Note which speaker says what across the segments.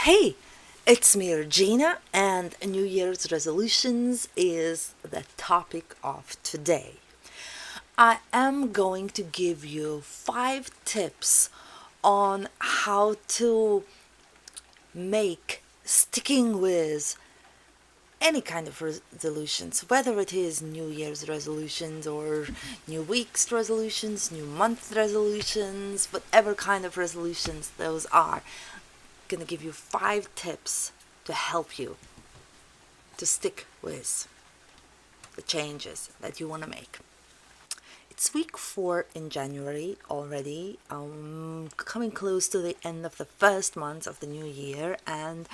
Speaker 1: Hey, it's me, Regina, and New Year's resolutions is the topic of today. I am going to give you 5 tips on how to make sticking with any kind of resolutions, whether it is New Year's resolutions or New Week's resolutions, New Month resolutions, whatever kind of resolutions those are. I'm gonna give you 5 tips to help you to stick with the changes that you want to make. It's week 4 in January already, coming close to the end of the first month of the new year, and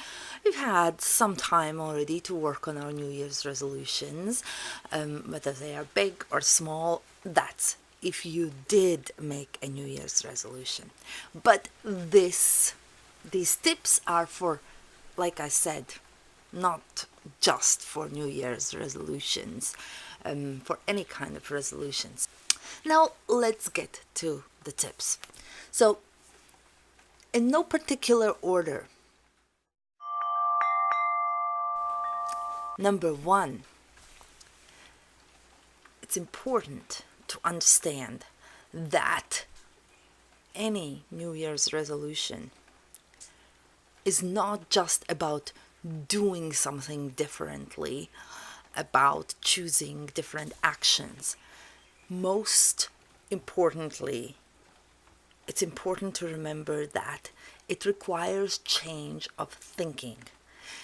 Speaker 1: we've had some time already to work on our New Year's resolutions, whether they are big or small. That's if you did make a New Year's resolution. But these tips are for, like I said, not just for New Year's resolutions, for any kind of resolutions. Now, let's get to the tips. So, in no particular order, number 1, it's important to understand that any New Year's resolution is not just about doing something differently, about choosing different actions. Most importantly, it's important to remember that it requires change of thinking.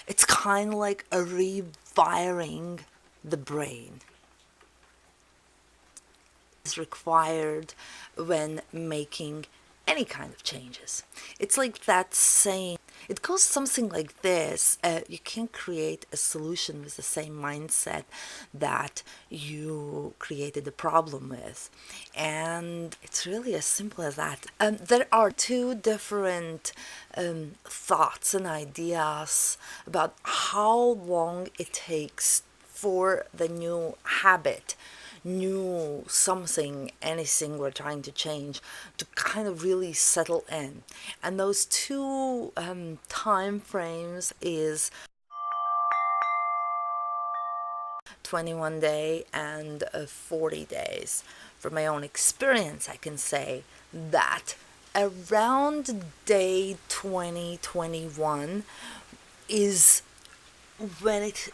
Speaker 1: It's kind of like a rewiring the brain. It's required when making any kind of changes. It's like that saying, it goes something like this: you can create a solution with the same mindset that you created the problem with. And it's really as simple as that. There are 2 different thoughts and ideas about how long it takes for the new habit, new something, anything we're trying to change, to kind of really settle in. And those 2 time frames is 21 day and 40 days. From my own experience, I can say that around day 2021 is when it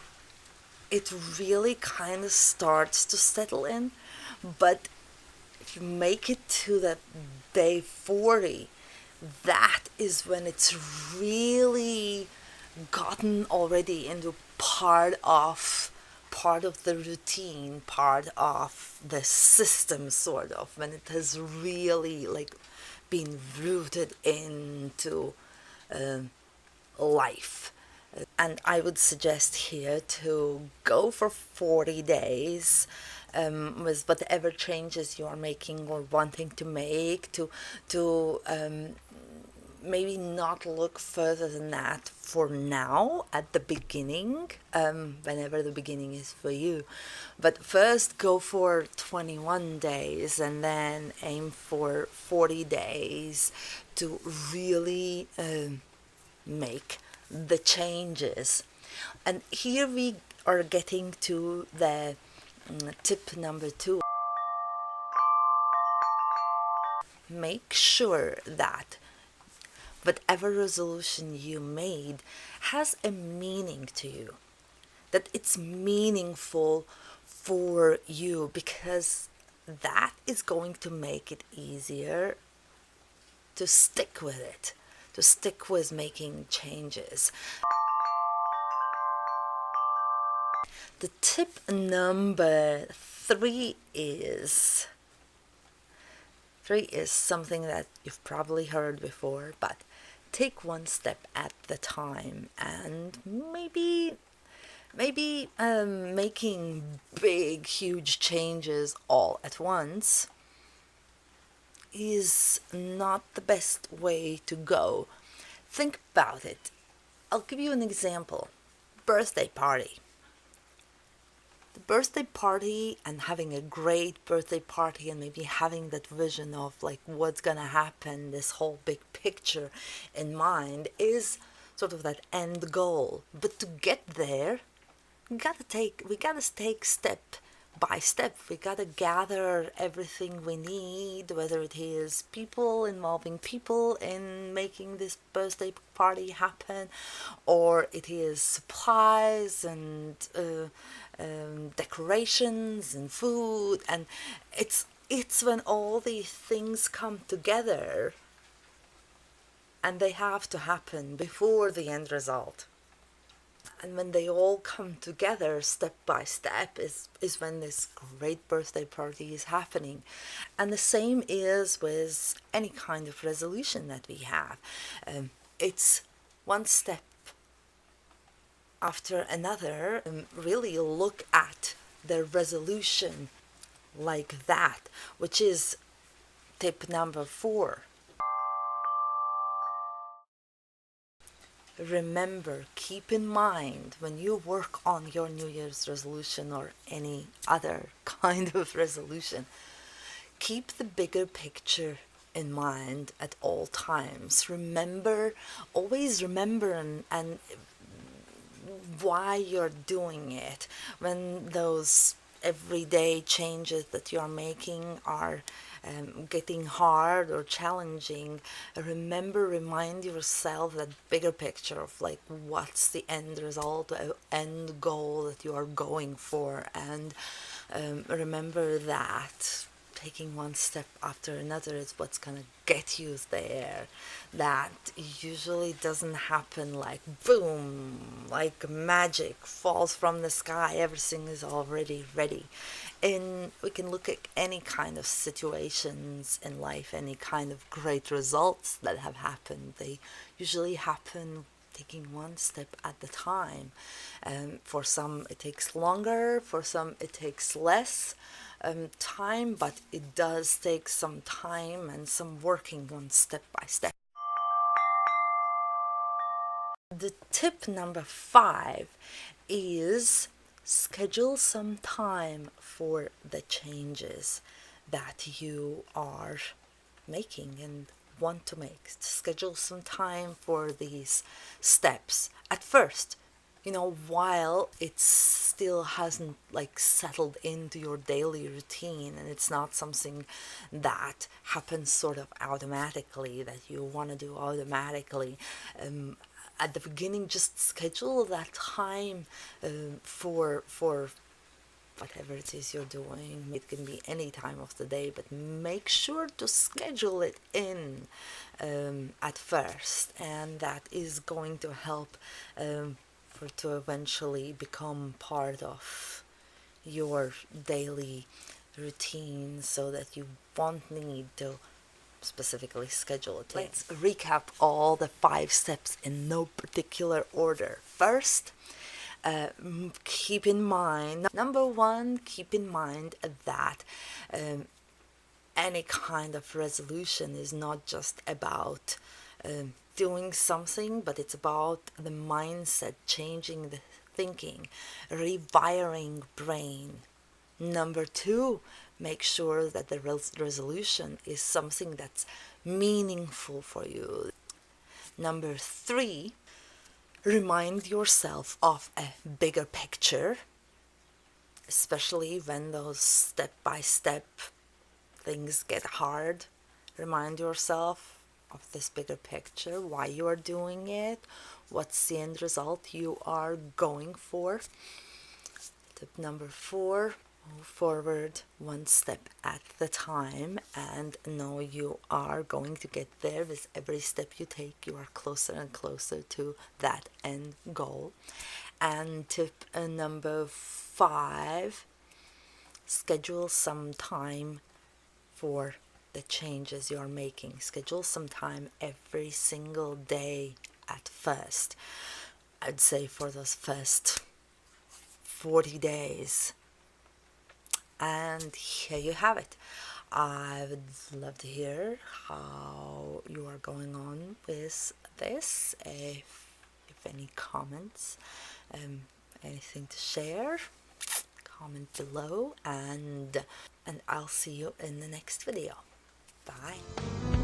Speaker 1: really kind of starts to settle in. But if you make it to that day 40, that is when it's really gotten already into part of the routine, part of the system, sort of, when it has really like been rooted into life. And I would suggest here to go for 40 days with whatever changes you are making or wanting to make, to maybe not look further than that for now at the beginning, whenever the beginning is for you. But first go for 21 days and then aim for 40 days to really make the changes. And here we are getting to the tip number 2. Make sure that whatever resolution you made has a meaning to you, that it's meaningful for you, because that is going to make it easier to stick with it, to stick with making changes. The tip number 3 is something that you've probably heard before, but take one step at the time. And maybe making big, huge changes all at once is not the best way to go. Think about it. I'll give you an example. Birthday party. The birthday party, and having a great birthday party, and maybe having that vision of like what's gonna happen, this whole big picture in mind, is sort of that end goal. But to get there, we gotta take step by step. We gotta gather everything we need, whether it is people, involving people in making this birthday party happen, or it is supplies and decorations and food. And it's when all these things come together, and they have to happen before the end result. And when they all come together step by step is when this great birthday party is happening. And the same is with any kind of resolution that we have. It's one step after another. Really look at the resolution like that, which is tip number 4. Remember, keep in mind when you work on your New Year's resolution or any other kind of resolution, keep the bigger picture in mind at all times. Always remember and why you're doing it. When those everyday changes that you're making are getting hard or challenging, remind yourself that bigger picture of like what's the end result, end goal that you are going for. And remember that taking one step after another is what's gonna get you there. That usually doesn't happen like boom, like magic falls from the sky, everything is already ready. And we can look at any kind of situations in life, any kind of great results that have happened. They usually happen taking one step at the time. For some it takes longer, for some it takes less time, but it does take some time and some working on step by step. The tip number 5 is schedule some time for the changes that you are making and want to make. Schedule some time for these steps. At first, while it still hasn't like settled into your daily routine, and it's not something that happens sort of automatically, that you want to do automatically. At the beginning, just schedule that time for whatever it is you're doing. It can be any time of the day, but make sure to schedule it in at first, and that is going to help to eventually become part of your daily routine, so that you won't need to specifically schedule it. Let's recap all the 5 steps in no particular order. First, keep in mind, number 1, keep in mind that any kind of resolution is not just about doing something, but it's about the mindset, changing the thinking, rewiring brain. Number 2, make sure that the resolution is something that's meaningful for you. Number 3, remind yourself of a bigger picture, especially when those step-by-step things get hard. Remind yourself of this bigger picture, why you are doing it, what's the end result you are going for. Tip number 4, move forward one step at the time, and know you are going to get there. With every step you take, you are closer and closer to that end goal. And tip number 5, schedule some time for the changes you're making. Schedule some time every single day at first. I'd say for those first 40 days. And here you have it. I would love to hear how you are going on with this. If any comments, anything to share, comment below, and I'll see you in the next video. Bye.